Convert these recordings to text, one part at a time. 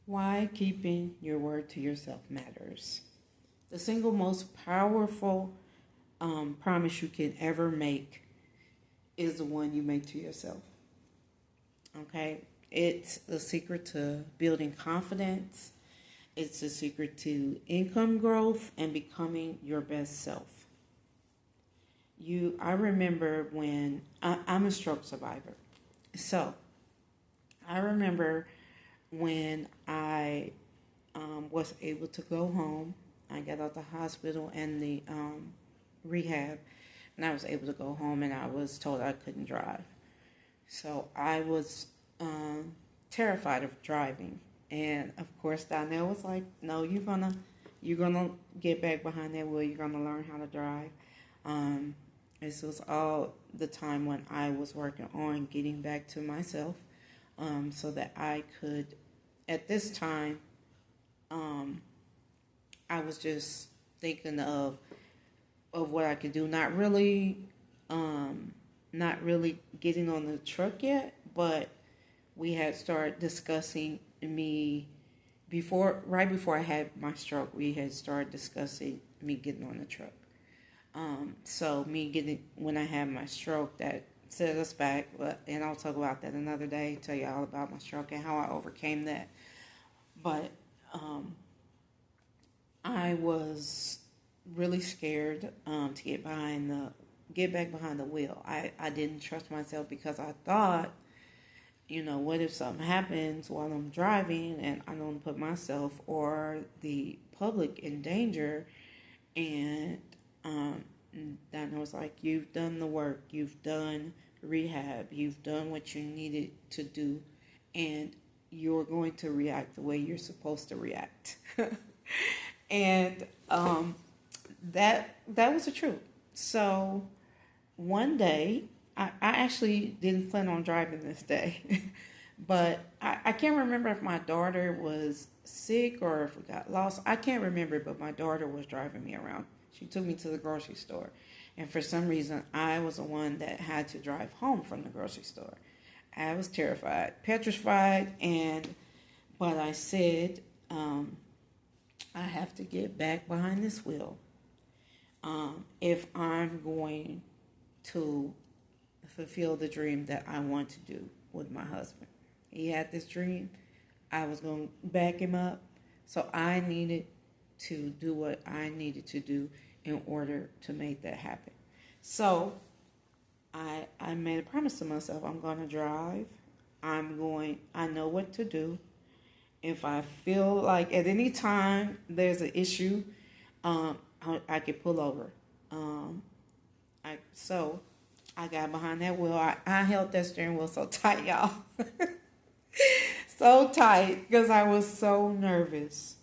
Why keeping your word to yourself matters. The single most powerful promise you can ever make is the one you make to yourself. Okay? It's the secret to building confidence. It's the secret to income growth and becoming your best self. I remember when I'm a stroke survivor. So I remember when I was able to go home. I got out the hospital and the rehab, and I was able to go home, and I was told I couldn't drive. So I was terrified of driving, and of course Donnell was like, "No, you're gonna get back behind that wheel. You're gonna learn how to drive." This was all the time when I was working on getting back to myself, so that I could. At this time, I was just thinking of what I could do. Not really getting on the truck yet, but we had started discussing right before I had my stroke. We had started discussing me getting on the truck. So when I had my stroke, that set us back. And I'll talk about that another day. Tell you all about my stroke and how I overcame that. But I was really scared to get back behind the wheel. I didn't trust myself because I thought, what if something happens while I'm driving and I don't put myself or the public in danger? And Donna was like, "You've done the work, you've done rehab, you've done what you needed to do, and you're going to react the way you're supposed to react." And that was the truth. So one day, I actually didn't plan on driving this day, but I can't remember if my daughter was sick or if we got lost. I can't remember, but my daughter was driving me around. She took me to the grocery store, and for some reason, I was the one that had to drive home from the grocery store. I was terrified, petrified, but I said, I have to get back behind this wheel if I'm going to fulfill the dream that I want to do with my husband. He had this dream. I was going to back him up. So I needed to do what I needed to do in order to make that happen. So I made a promise to myself. I'm going to drive. I know what to do. If I feel like at any time there's an issue, I could pull over. So I got behind that wheel. I held that steering wheel so tight, y'all. So tight because I was so nervous.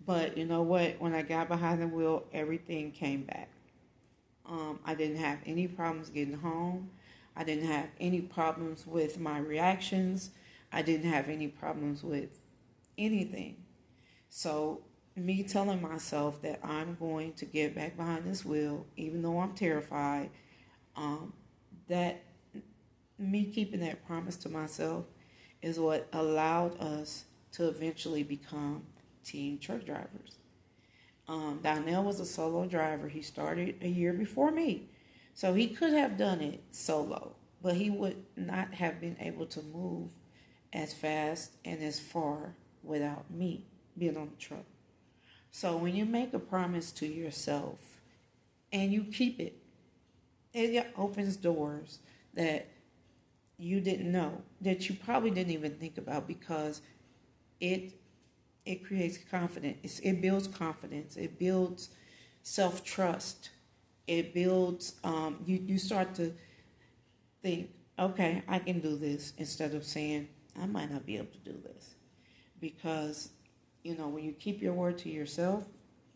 But you know what? When I got behind the wheel, everything came back. I didn't have any problems getting home. I didn't have any problems with my reactions. I didn't have any problems with anything. So me telling myself that I'm going to get back behind this wheel, even though I'm terrified, that me keeping that promise to myself is what allowed us to eventually become team truck drivers. Donnell was a solo driver. He started a year before me. So he could have done it solo, but he would not have been able to move as fast and as far without me being on the truck. So when you make a promise to yourself and you keep it, it opens doors that you didn't know, that you probably didn't even think about, because it creates confidence. It builds confidence. It builds self-trust. It builds, you start to think, okay, I can do this, instead of saying, I might not be able to do this. Because, when you keep your word to yourself,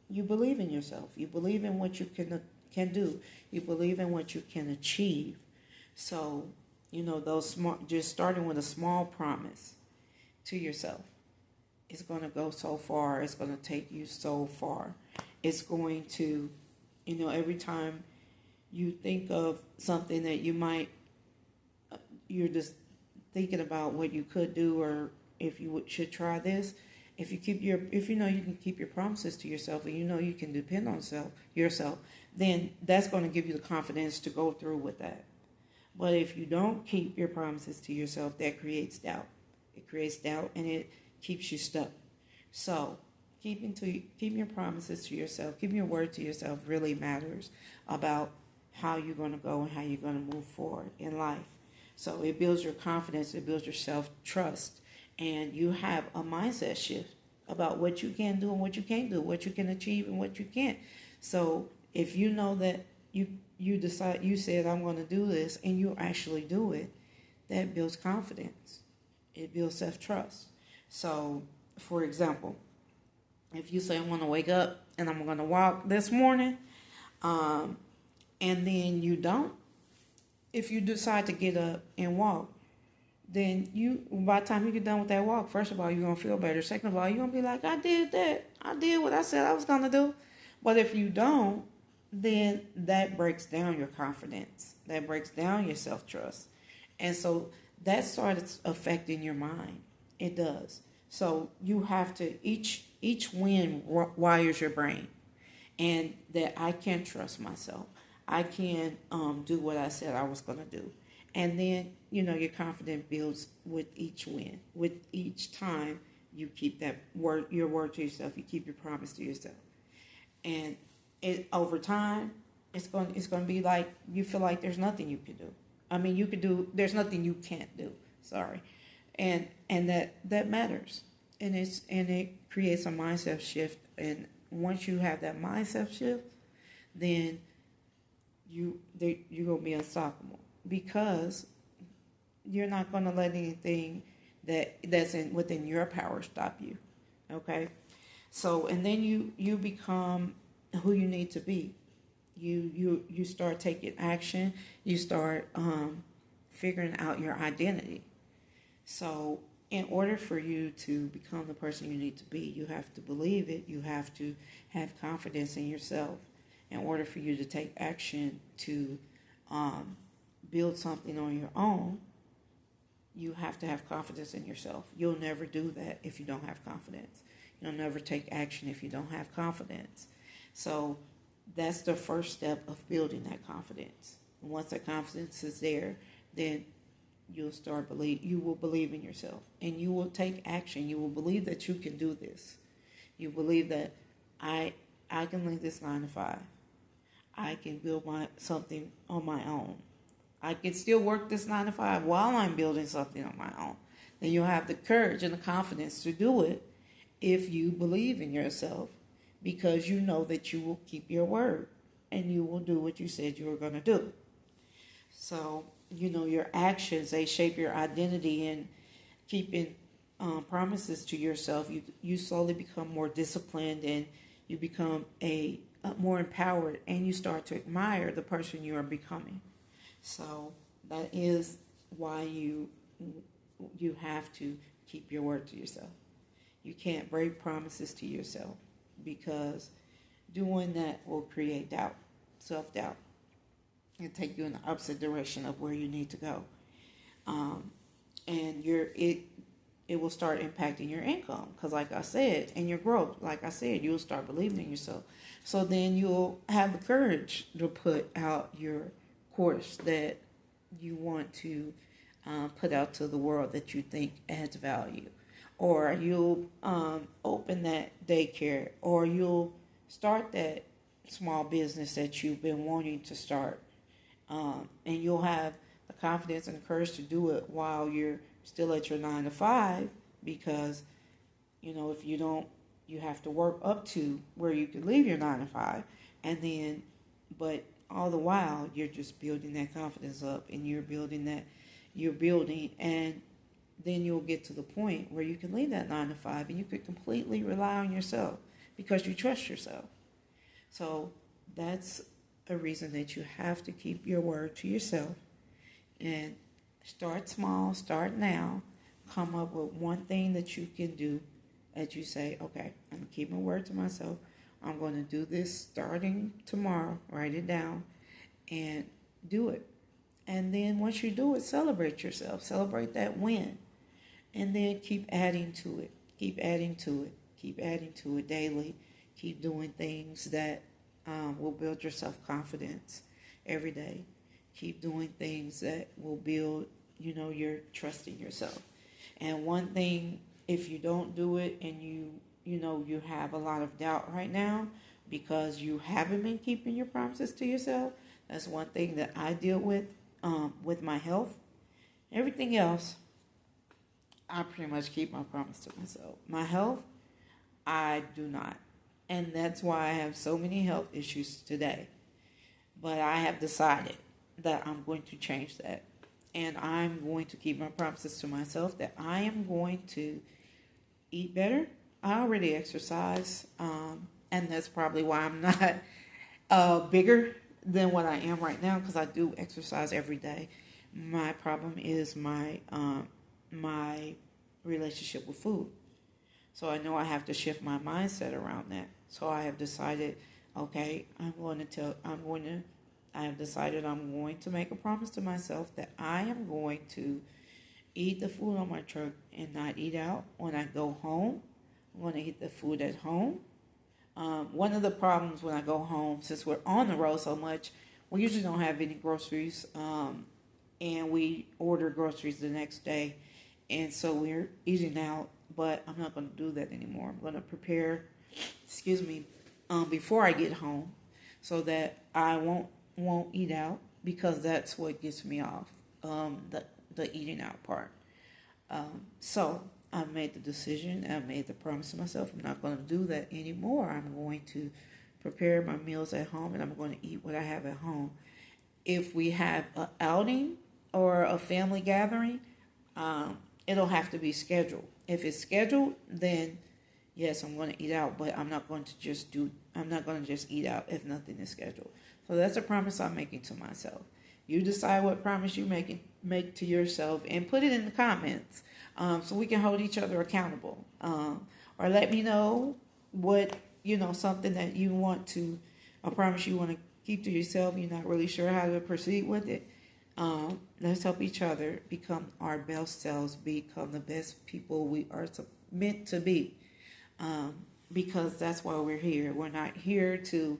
you believe in yourself. You believe in what you can do. You believe in what you can achieve. So, just starting with a small promise to yourself, it's going to go so far. It's going to take you so far. It's going to, every time you think of something that you're just thinking about what you could do, or if you should try this, if you know you can keep your promises to yourself, and you know you can depend on yourself, then that's going to give you the confidence to go through with that. But if you don't keep your promises to yourself, that creates doubt. It creates doubt, and it keeps you stuck. So keeping your promises to yourself, keeping your word to yourself really matters about how you're going to go and how you're going to move forward in life. So it builds your confidence, it builds your self-trust, and you have a mindset shift about what you can do and what you can't do, what you can achieve and what you can't. So if you know that you decide, you said, I'm going to do this, and you actually do it, that builds confidence. It builds self-trust. So, for example, if you say, I'm going to wake up and I'm going to walk this morning, and then you don't, if you decide to get up and walk, then by the time you get done with that walk, first of all, you're going to feel better. Second of all, you're going to be like, I did that. I did what I said I was going to do. But if you don't, then that breaks down your confidence. That breaks down your self-trust. And so that starts affecting your mind. It does. So you have to, each win wires your brain. And that I can trust myself. I can do what I said I was going to do. And then, your confidence builds with each win. With each time you keep your word to yourself, you keep your promise to yourself. And over time, it's going to be like you feel like there's nothing you can do. I mean, there's nothing you can't do. Sorry. And that matters. And it creates a mindset shift. And once you have that mindset shift, then you're going to be unstoppable, because you're not going to let anything that's within your power stop you. Okay? So, and then you become who you need to be. You start taking action. You start figuring out your identity. So in order for you to become the person you need to be, you have to believe it. You have to have confidence in yourself. In order for you to take action to build something on your own, you have to have confidence in yourself. You'll never do that if you don't have confidence. You'll never take action if you don't have confidence. So that's the first step of building that confidence. And once that confidence is there, then you will believe in yourself, and you will take action. You will believe that you can do this. You believe that I can leave this 9 to 5. I can build something on my own. I can still work this 9 to 5 while I'm building something on my own. Then you'll have the courage and the confidence to do it if you believe in yourself, because you know that you will keep your word and you will do what you said you were going to do. So, your actions, they shape your identity, and keeping promises to yourself, you slowly become more disciplined, and you become more empowered, and you start to admire the person you are becoming. So that is why you have to keep your word to yourself. You can't break promises to yourself, because doing that will create doubt, self-doubt, and take you in the opposite direction of where you need to go. And it will start impacting your income, because like I said, and your growth, like I said, you'll start believing in yourself. So then you'll have the courage to put out your course that you want to put out to the world that you think adds value. Or you'll open that daycare, or you'll start that small business that you've been wanting to start. And you'll have the confidence and the courage to do it while you're still at your 9 to 5, because, if you don't, you have to work up to where you can leave your 9 to 5. And then, but all the while, you're just building that confidence up, and you're building, and then you'll get to the point where you can leave that 9 to 5 and you could completely rely on yourself because you trust yourself. So that's a reason that you have to keep your word to yourself, and start small, start now. Come up with one thing that you can do that you say, okay, I'm going to keep my word to myself. I'm going to do this starting tomorrow. Write it down and do it. And then once you do it, celebrate yourself. Celebrate that win. And then keep adding to it. Keep adding to it. Keep adding to it daily. Keep doing things that will build your self-confidence every day. Keep doing things that will build, your trust in yourself. And one thing, if you don't do it and you have a lot of doubt right now because you haven't been keeping your promises to yourself, that's one thing that I deal with my health. Everything else, I pretty much keep my promise to myself. My health, I do not. And that's why I have so many health issues today. But I have decided that I'm going to change that. And I'm going to keep my promises to myself that I am going to eat better. I already exercise. And that's probably why I'm not bigger than what I am right now, because I do exercise every day. My problem is my relationship with food. So I know I have to shift my mindset around that. So I have decided, okay, I have decided I'm going to make a promise to myself that I am going to eat the food on my truck and not eat out. When I go home, I'm going to eat the food at home. One of the problems when I go home, since we're on the road so much, we usually don't have any groceries, and we order groceries the next day. And so we're eating out, but I'm not going to do that anymore. I'm going to prepare, before I get home, so that I won't eat out, because that's what gets me off, the eating out part. So I made the decision, I made the promise to myself, I'm not going to do that anymore. I'm going to prepare my meals at home, and I'm going to eat what I have at home. If we have an outing or a family gathering, it'll have to be scheduled. If it's scheduled, then yes, I'm going to eat out, but I'm not going to just eat out if nothing is scheduled. So that's a promise I'm making to myself. You decide what promise you make to yourself and put it in the comments, so we can hold each other accountable. Or let me know what, something that you want to, a promise you want to keep to yourself. You're not really sure how to proceed with it. Let's help each other become our best selves, become the best people we are meant to be. Because that's why we're here. We're not here to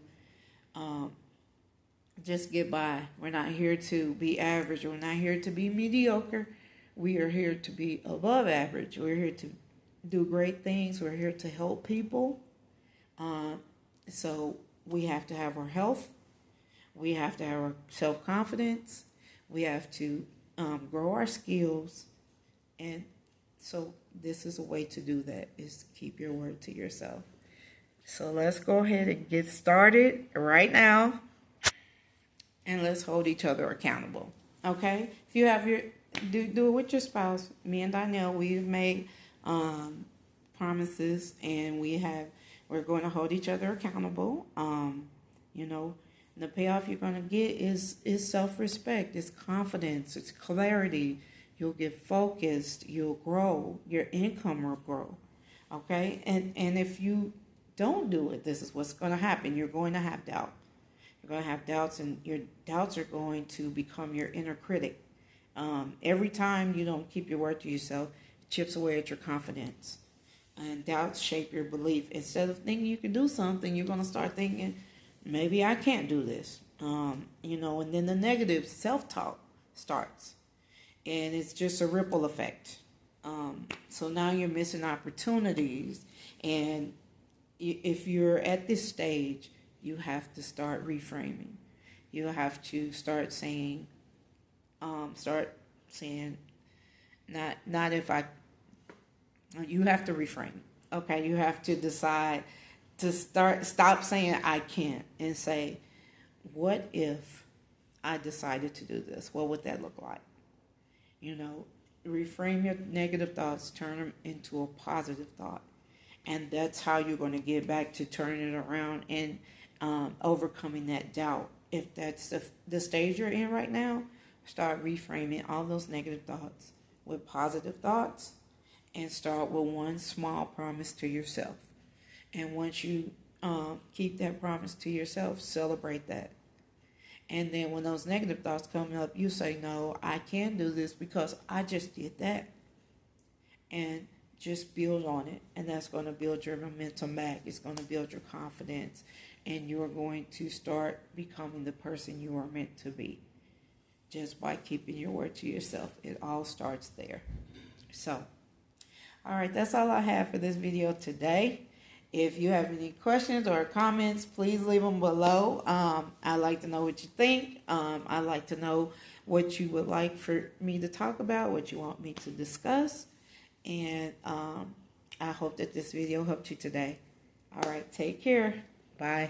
just get by. We're not here to be average. We're not here to be mediocre. We are here to be above average. We're here to do great things. We're here to help people. So we have to have our health. We have to have our self-confidence. We have to grow our skills. And so this is a way to do that, is keep your word to yourself. So let's go ahead and get started right now. And let's hold each other accountable. Okay? If you have do it with your spouse. Me and Donnell, we've made promises, and we're going to hold each other accountable. The payoff you're going to get is self-respect, it's confidence, it's clarity. You'll get focused, you'll grow, your income will grow. Okay? And if you don't do it, this is what's going to happen. You're going to have doubt. You're going to have doubts, and your doubts are going to become your inner critic. Every time you don't keep your word to yourself, it chips away at your confidence. And doubts shape your belief. Instead of thinking you can do something, you're going to start thinking, maybe I can't do this. And then the negative self-talk starts. And it's just a ripple effect. So now you're missing opportunities. And if you're at this stage, you have to start reframing. You have to start saying, not if I, you have to reframe. Okay, you have to decide to stop saying I can't and say, what if I decided to do this? What would that look like? Reframe your negative thoughts, turn them into a positive thought. And that's how you're going to get back to turning it around and overcoming that doubt. If that's the stage you're in right now, start reframing all those negative thoughts with positive thoughts, and start with one small promise to yourself. And once you keep that promise to yourself, celebrate that. And then when those negative thoughts come up, you say, no, I can do this because I just did that. And just build on it, and that's going to build your momentum back. It's going to build your confidence, and you're going to start becoming the person you are meant to be just by keeping your word to yourself. It all starts there. So, all right, that's all I have for this video today. If you have any questions or comments, please leave them below. I'd like to know what you think. I'd like to know what you would like for me to talk about, what you want me to discuss. And I hope that this video helped you today. All right, take care. Bye.